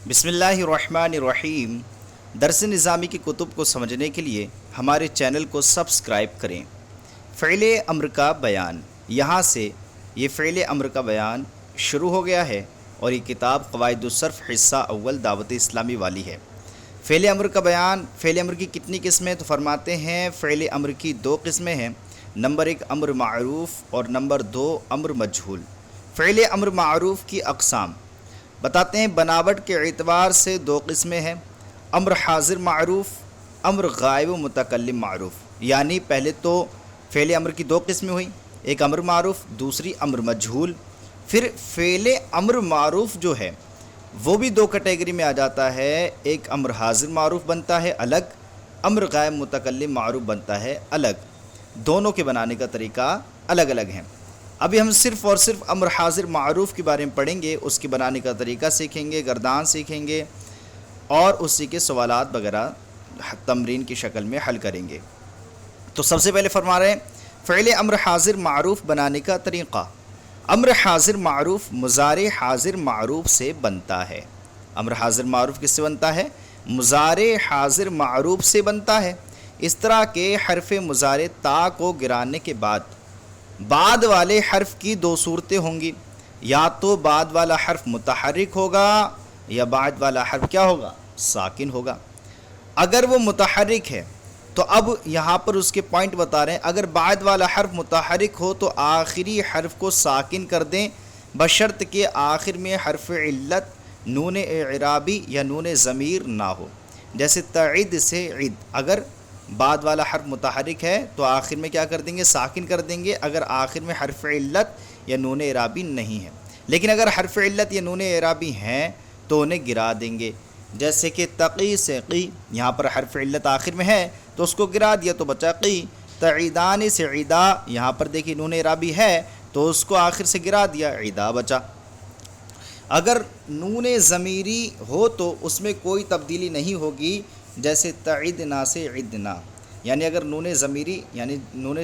بسم اللہ الرحمن الرحیم۔ درس نظامی کی کتب کو سمجھنے کے لیے ہمارے چینل کو سبسکرائب کریں۔ فعل امر کا بیان، یہاں سے یہ فعل امر کا بیان شروع ہو گیا ہے اور یہ کتاب قواعد الصرف حصہ اول دعوت اسلامی والی ہے۔ فعل امر کا بیان، فعل امر کی کتنی قسمیں؟ تو فرماتے ہیں فعل امر کی دو قسمیں ہیں، نمبر 1 امر معروف اور نمبر 2 امر مجہول۔ فعل امر معروف کی اقسام بتاتے ہیں، بناوٹ کے اعتبار سے دو قسمیں ہیں، امر حاضر معروف، امر غائب و متکلم معروف۔ یعنی پہلے تو فعل امر کی دو قسمیں ہوئیں، ایک امر معروف، دوسری امر مجہول۔ پھر فعل امر معروف جو ہے وہ بھی دو کیٹیگری میں آ جاتا ہے، ایک امر حاضر معروف بنتا ہے الگ، امر غائب متکلم معروف بنتا ہے الگ، دونوں کے بنانے کا طریقہ الگ الگ ہیں۔ ابھی ہم صرف اور صرف امر حاضر معروف کے بارے میں پڑھیں گے، اس کے بنانے کا طریقہ سیکھیں گے، گردان سیکھیں گے اور اسی کے سوالات وغیرہ تمرین کی شکل میں حل کریں گے۔ تو سب سے پہلے فرما رہے ہیں فعل امر حاضر معروف بنانے کا طریقہ۔ امر حاضر معروف مضارع حاضر معروف سے بنتا ہے۔ امر حاضر معروف کس سے بنتا ہے؟ مضارع حاضر معروف سے بنتا ہے۔ اس طرح کے حرف مضارع تا کو گرانے کے بعد والے حرف کی دو صورتیں ہوں گی، یا تو بعد والا حرف متحرک ہوگا یا بعد والا حرف کیا ہوگا؟ ساکن ہوگا۔ اگر وہ متحرک ہے تو اب یہاں پر اس کے پوائنٹ بتا رہے ہیں، اگر بعد والا حرف متحرک ہو تو آخری حرف کو ساکن کر دیں، بشرط کہ آخر میں حرف علت نون اعرابی یا نون ضمیر نہ ہو۔ جیسے تعید سے عید، اگر بعد والا حرف متحرک ہے تو آخر میں کیا کر دیں گے؟ ساکن کر دیں گے، اگر آخر میں حرف علت یا نون اعرابی نہیں ہے۔ لیکن اگر حرف علت یا نون اعرابی ہیں تو انہیں گرا دیں گے۔ جیسے کہ تقی سے قی، یہاں پر حرف علت آخر میں ہے تو اس کو گرا دیا تو بچا قی۔ تعیدان سے عیدا، یہاں پر دیکھیے نون اعرابی ہے تو اس کو آخر سے گرا دیا، عیدا بچا۔ اگر نون ضمیری ہو تو اس میں کوئی تبدیلی نہیں ہوگی، جیسے تعدنا سے عدنا، یعنی اگر نون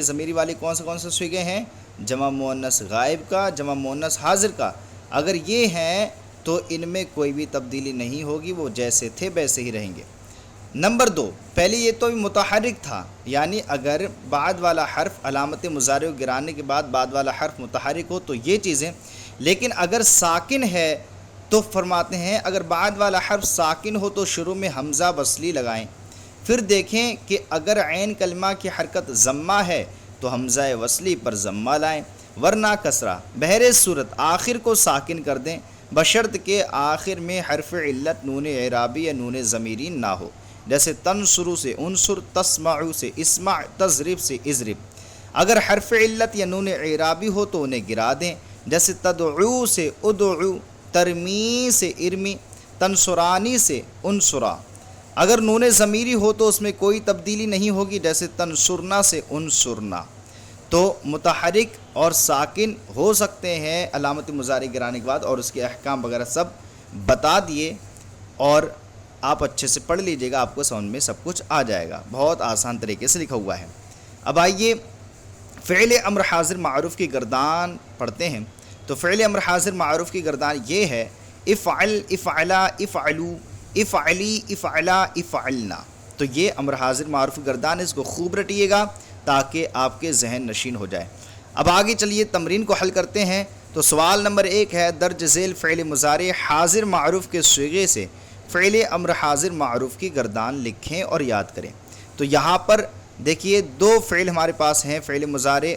ضمیری والی کون سے صیغے ہیں؟ جمع مؤنث غائب کا، جمع مؤنث حاضر کا، اگر یہ ہیں تو ان میں کوئی بھی تبدیلی نہیں ہوگی، وہ جیسے تھے ویسے ہی رہیں گے۔ نمبر 2، پہلے یہ تو متحرک تھا، یعنی اگر بعد والا حرف علامت مضارع گرانے کے بعد والا حرف متحرک ہو تو یہ چیزیں، لیکن اگر ساکن ہے تو فرماتے ہیں اگر بعد والا حرف ساکن ہو تو شروع میں حمزہ وصلی لگائیں، پھر دیکھیں کہ اگر عین کلمہ کی حرکت ضمہ ہے تو حمزہ وصلی پر ضمہ لائیں، ورنہ کسرہ۔ بہر صورت آخر کو ساکن کر دیں، بشرط کہ آخر میں حرف علت نون اعرابی یا نون ضمیری نہ ہو۔ جیسے تنصرو سے انصر، تسمعو سے اسمع، تضرب سے اضرب۔ اگر حرف علت یا نون اعرابی ہو تو انہیں گرا دیں، جیسے تدعو سے ادعو، ترمی سے ارمی، تنصرانی سے انصرا۔ اگر نون ضمیری ہو تو اس میں کوئی تبدیلی نہیں ہوگی، جیسے تنصرنا سے انصرنا۔ تو متحرک اور ساکن ہو سکتے ہیں علامت مضارع گرانے کے بعد، اور اس کے احکام وغیرہ سب بتا دیے، اور آپ اچھے سے پڑھ لیجئے گا، آپ کو سمجھ میں سب کچھ آ جائے گا، بہت آسان طریقے سے لکھا ہوا ہے۔ اب آئیے فعل امر حاضر معروف کی گردان پڑھتے ہیں۔ تو فعل امر حاضر معروف کی گردان یہ ہے، افعل، افعلا، افعلو، افعلی، افعلا، افعلنا۔ تو یہ امر حاضر معروف کی گردان ہے، اس کو خوب رٹیے گا تاکہ آپ کے ذہن نشین ہو جائے۔ اب آگے چلیے تمرین کو حل کرتے ہیں۔ تو سوال نمبر 1 ہے، درج ذیل فعل مضارع حاضر معروف کے صیغے سے فعل امر حاضر معروف کی گردان لکھیں اور یاد کریں۔ تو یہاں پر دیکھیے دو فعل ہمارے پاس ہیں فعل مضارع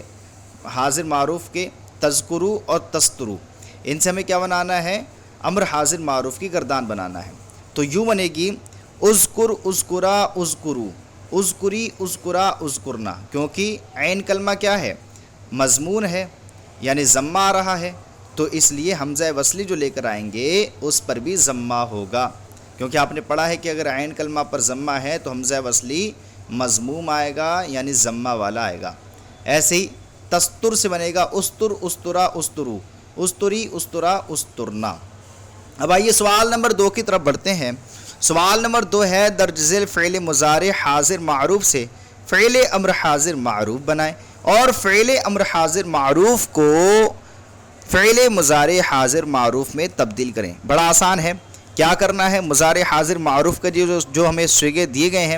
حاضر معروف کے، تذکرو اور تسترو۔ ان سے ہمیں کیا بنانا ہے؟ امر حاضر معروف کی گردان بنانا ہے۔ تو یوں بنے گی، اذکر، اذکرا، اذکرو، اذکری، اذکرا، اذکرنا، کیونکہ عین کلمہ کیا ہے؟ مضمون ہے، یعنی ضمہ آ رہا ہے، تو اس لیے حمزہ وصلی جو لے کر آئیں گے اس پر بھی ضمہ ہوگا، کیونکہ آپ نے پڑھا ہے کہ اگر عین کلمہ پر ضمہ ہے تو حمزہ وصلی مضموم آئے گا، یعنی ضمہ والا آئے گا۔ ایسے ہی تستر سے بنے گا، استر، استرا، استرو، استری، استرا، استرنا۔ اب آئیے سوال نمبر 2 کی طرف بڑھتے ہیں۔ سوال نمبر 2 ہے، درج ذیل فعل مضارع حاضر معروف سے فعل امر حاضر معروف بنائیں اور فعل امر حاضر معروف کو فعل مضارع حاضر معروف میں تبدیل کریں۔ بڑا آسان ہے، کیا کرنا ہے؟ مضارع حاضر معروف کا جو ہمیں صیغے دیے گئے ہیں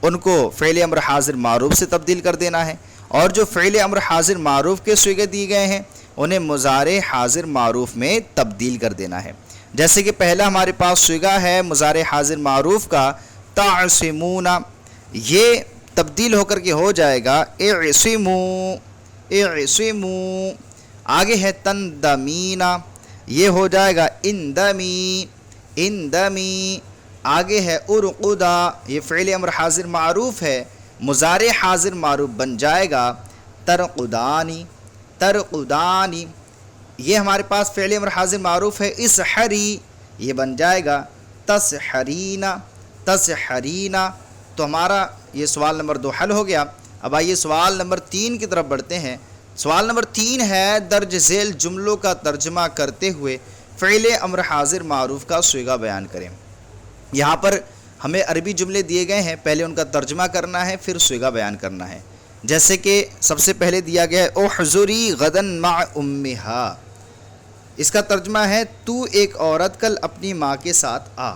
ان کو فعل امر حاضر معروف سے تبدیل کر دینا ہے، اور جو فعل امر حاضر معروف کے صیغے دیے گئے ہیں انہیں مضارع حاضر معروف میں تبدیل کر دینا ہے۔ جیسے کہ پہلا ہمارے پاس صیغہ ہے مضارع حاضر معروف کا تعصمون، یہ تبدیل ہو کر کے ہو جائے گا اعصموا اعصموا۔ آگے ہے تندمین، یہ ہو جائے گا اندمی اندمی۔ آگے ہے ارقدا، یہ فعل امر حاضر معروف ہے، مضارع حاضر معروف بن جائے گا ترقدانی ترقدانی۔ یہ ہمارے پاس فعل امر حاضر معروف ہے اسحری، یہ بن جائے گا تسحرینا تسحرینا۔ تو ہمارا یہ سوال نمبر 2 حل ہو گیا۔ اب آئیے سوال نمبر 3 کی طرف بڑھتے ہیں۔ سوال نمبر 3 ہے درج ذیل جملوں کا ترجمہ کرتے ہوئے فعل امر حاضر معروف کا صیغہ بیان کریں۔ یہاں پر ہمیں عربی جملے دیے گئے ہیں، پہلے ان کا ترجمہ کرنا ہے پھر صیغہ بیان کرنا ہے۔ جیسے کہ سب سے پہلے دیا گیا ہے احضری غدن مع امہا، اس کا ترجمہ ہے تو ایک عورت کل اپنی ماں کے ساتھ آ،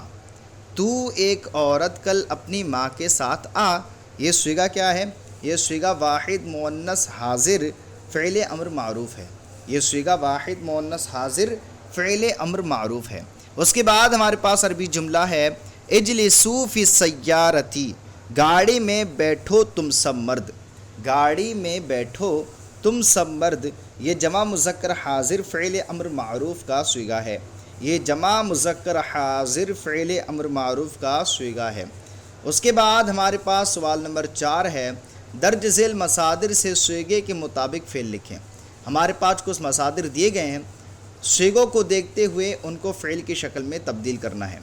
تو ایک عورت کل اپنی ماں کے ساتھ آ۔ یہ صیغہ کیا ہے؟ یہ صیغہ واحد مؤنث حاضر فعل امر معروف ہے، یہ صیغہ واحد مؤنث حاضر فعل امر معروف ہے۔ اس کے بعد ہمارے پاس عربی جملہ ہے اجلسوا فی السیارتی، گاڑی میں بیٹھو تم سب مرد، گاڑی میں بیٹھو تم سب مرد۔ یہ جمع مذکر حاضر فعل امر معروف کا صیغہ ہے، یہ جمع مذکر حاضر فعل امر معروف کا صیغہ ہے۔ اس کے بعد ہمارے پاس سوال نمبر 4 ہے درج ذیل مصادر سے صیغے کے مطابق فعل لکھیں۔ ہمارے پاس کچھ مصادر دیے گئے ہیں، صیغوں کو دیکھتے ہوئے ان کو فعل کی شکل میں تبدیل کرنا ہے۔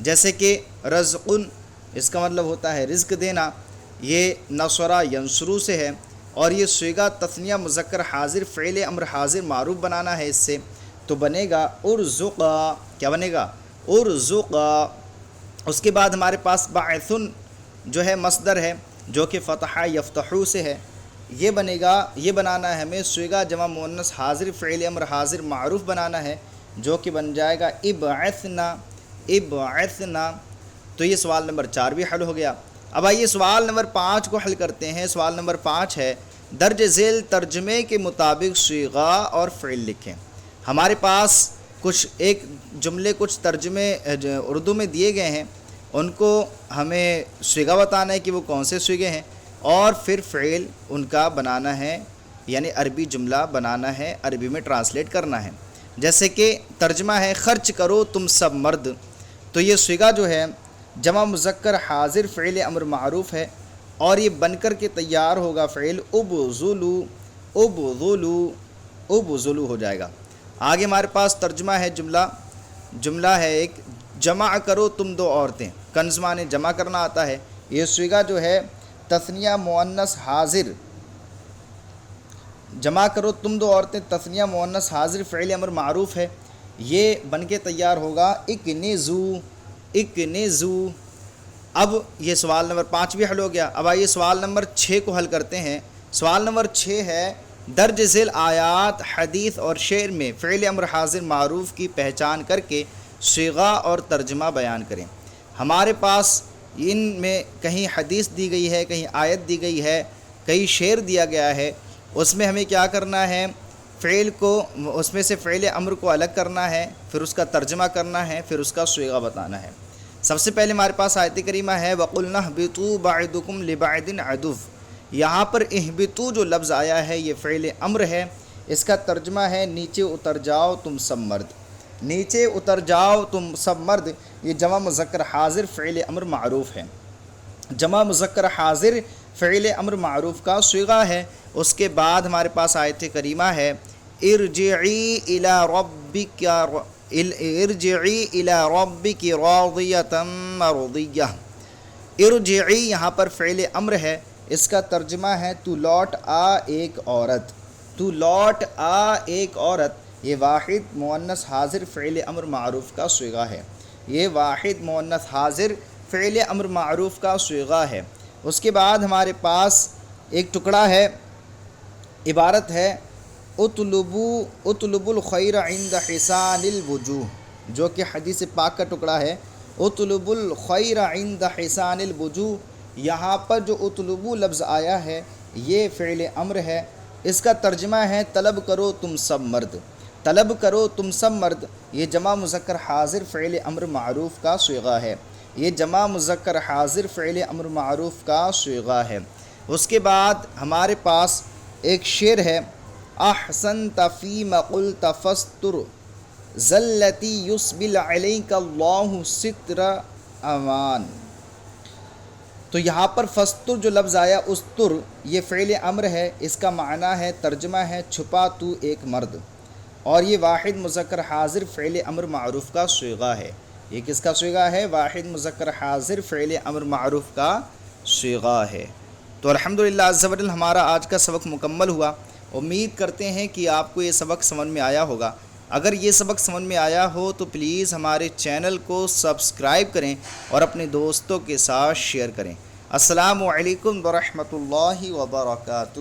جیسے کہ رزقن، اس کا مطلب ہوتا ہے رزق دینا، یہ نصرہ ینصرو سے ہے، اور یہ صیغہ تثنیہ مذکر حاضر فعل امر حاضر معروف بنانا ہے، اس سے تو بنے گا ارزقا، کیا بنے گا؟ ارزقا۔ اس کے بعد ہمارے پاس باعثن جو ہے مصدر ہے جو کہ فتح یفتحو سے ہے، یہ بنے گا، یہ بنانا ہے ہمیں صیغہ جمع مؤنث حاضر فعل امر حاضر معروف بنانا ہے جو کہ بن جائے گا ابعثنا ابعثنا۔ تو یہ سوال نمبر 4 بھی حل ہو گیا۔ اب آئیے سوال نمبر 5 کو حل کرتے ہیں۔ سوال نمبر 5 ہے درج ذیل ترجمے کے مطابق صیغہ اور فعل لکھیں۔ ہمارے پاس کچھ ایک جملے کچھ ترجمے اردو میں دیے گئے ہیں، ان کو ہمیں صیغہ بتانا ہے کہ وہ کون سے صیغے ہیں، اور پھر فعل ان کا بنانا ہے، یعنی عربی جملہ بنانا ہے، عربی میں ٹرانسلیٹ کرنا ہے۔ جیسے کہ ترجمہ ہے خرچ کرو تم سب مرد، تو یہ صیغہ جو ہے جمع مذکر حاضر فعل امر معروف ہے، اور یہ بن کر کے تیار ہوگا فعل ابذلوا ابذلوا ابذلوا ہو جائے گا۔ آگے ہمارے پاس ترجمہ ہے جملہ ہے ایک جمع کرو تم 2 عورتیں، کنز معنی جمع کرنا آتا ہے۔ یہ صیغہ جو ہے تثنیہ مؤنث حاضر، جمع کرو تم 2 عورتیں تثنیہ مؤنث حاضر فعل امر معروف ہے، یہ بن کے تیار ہوگا اکنزوا اکنزوا۔ اب یہ سوال نمبر 5 بھی حل ہو گیا۔ اب آئیے سوال نمبر 6 کو حل کرتے ہیں۔ سوال نمبر 6 ہے درج ذیل آیات حدیث اور شعر میں فعل امر حاضر معروف کی پہچان کر کے صیغہ اور ترجمہ بیان کریں۔ ہمارے پاس ان میں کہیں حدیث دی گئی ہے، کہیں آیت دی گئی ہے، کہیں شعر دیا گیا ہے، اس میں ہمیں کیا کرنا ہے؟ فعل کو، اس میں سے فعل امر کو الگ کرنا ہے، پھر اس کا ترجمہ کرنا ہے، پھر اس کا صیغہ بتانا ہے۔ سب سے پہلے ہمارے پاس آیت کریمہ ہے وَقُلْنَا اهْبِطُوا بَعْضُكُمْ لِبَعْضٍ عَدُوٌّ۔ یہاں پر اہبطوا جو لفظ آیا ہے یہ فعل امر ہے، اس کا ترجمہ ہے نیچے اتر جاؤ تم سب مرد، نیچے اتر جاؤ تم سب مرد۔ یہ جمع مذکر حاضر فعل امر معروف ہے، جمع مذکر حاضر فعل امر معروف کا صیغہ ہے۔ اس کے بعد ہمارے پاس آیت کریمہ ہے ارجعی الی ربک ارجعی الی ربک راضیۃ مرضیہ۔ ارجعی یہاں پر فعل امر ہے، اس کا ترجمہ ہے تو لوٹ آ ایک عورت، تو لوٹ آ ایک عورت۔ یہ واحد مؤنث حاضر فعل امر معروف کا صیغہ ہے، یہ واحد مؤنث حاضر فعل امر معروف کا صیغہ ہے۔ اس کے بعد ہمارے پاس ایک ٹکڑا ہے، عبارت ہے اطلبوا الخیر عند حسان الوجوہ۔ جو کہ حدیث پاک کا ٹکڑا ہے، اطلب الخیر عند حسان الوجوہ، یہاں پر جو اطلبو لفظ آیا ہے یہ فعل امر ہے، اس کا ترجمہ ہے طلب کرو تم سب مرد، طلب کرو تم سب مرد، یہ جمع مذکر حاضر فعل امر معروف کا صیغہ ہے، یہ جمع مذکر حاضر فعل امر معروف کا صیغہ ہے۔ اس کے بعد ہمارے پاس ایک شعر ہے، احسنت فیما قلت فاستر ذلتی یسبل علیک اللہ ستر امان۔ تو یہاں پر فستر جو لفظ آیا، استر، یہ فعل امر ہے، اس کا معنی ہے، ترجمہ ہے چھپا تو ایک مرد، اور یہ واحد مذکر حاضر فعل امر معروف کا صیغہ ہے۔ یہ کس کا صیغہ ہے؟ واحد مذکر حاضر فعل امر معروف کا صیغہ ہے۔ تو الحمدللہ عز و جل ہمارا آج کا سبق مکمل ہوا۔ امید کرتے ہیں کہ آپ کو یہ سبق سمجھ میں آیا ہوگا۔ اگر یہ سبق سمجھ میں آیا ہو تو پلیز ہمارے چینل کو سبسکرائب کریں اور اپنے دوستوں کے ساتھ شیئر کریں۔ السلام علیکم ورحمۃ اللہ وبرکاتہ۔